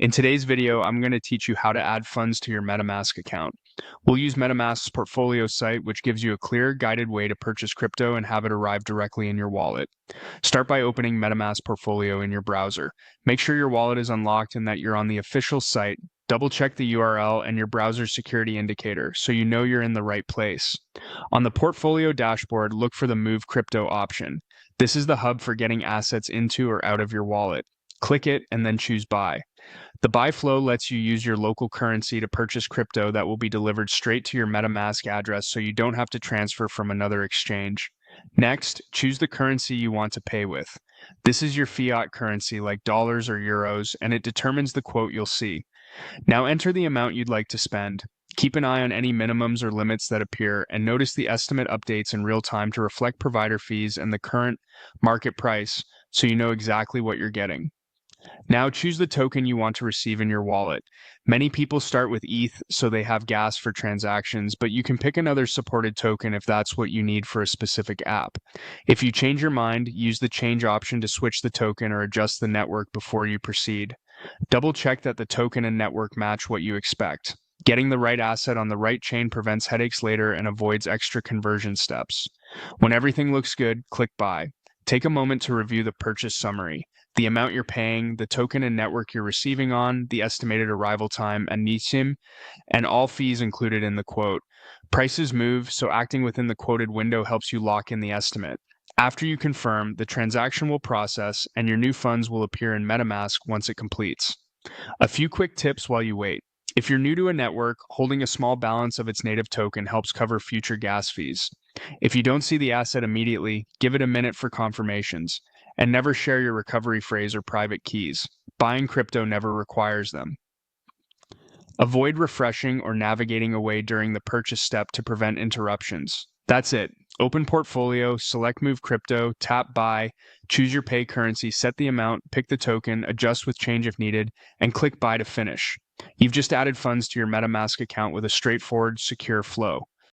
In today's video, I'm going to teach you how to add funds to your MetaMask account. We'll use MetaMask's portfolio site, which gives you a clear, guided way to purchase crypto and have it arrive directly in your wallet. Start by opening MetaMask Portfolio in your browser. Make sure your wallet is unlocked and that you're on the official site. Double check the URL and your browser's security indicator so you know you're in the right place. On the portfolio dashboard, look for the Move Crypto option. This is the hub for getting assets into or out of your wallet. Click it and then choose Buy. The buy flow lets you use your local currency to purchase crypto that will be delivered straight to your MetaMask address so you don't have to transfer from another exchange. Next, choose the currency you want to pay with. This is your fiat currency like dollars or euros, and it determines the quote you'll see. Now enter the amount you'd like to spend. Keep an eye on any minimums or limits that appear, and notice the estimate updates in real time to reflect provider fees and the current market price so you know exactly what you're getting. Now choose the token you want to receive in your wallet. Many people start with ETH so they have gas for transactions, but you can pick another supported token if that's what you need for a specific app. If you change your mind, use the change option to switch the token or adjust the network before you proceed. Double check that the token and network match what you expect. Getting the right asset on the right chain prevents headaches later and avoids extra conversion steps. When everything looks good, click Buy. Take a moment to review the purchase summary. The amount you're paying, the token and network you're receiving on, the estimated arrival time, and NISIM, and all fees included in the quote. Prices move, so acting within the quoted window helps you lock in the estimate. After you confirm, the transaction will process, and your new funds will appear in MetaMask once it completes. A few quick tips while you wait. If you're new to a network, holding a small balance of its native token helps cover future gas fees. If you don't see the asset immediately, give it a minute for confirmations. And never share your recovery phrase or private keys. Buying crypto never requires them. Avoid refreshing or navigating away during the purchase step to prevent interruptions. That's it. Open Portfolio, select Move Crypto, tap Buy, choose your pay currency, set the amount, pick the token, adjust with change if needed, and click Buy to finish. You've just added funds to your MetaMask account with a straightforward, secure flow.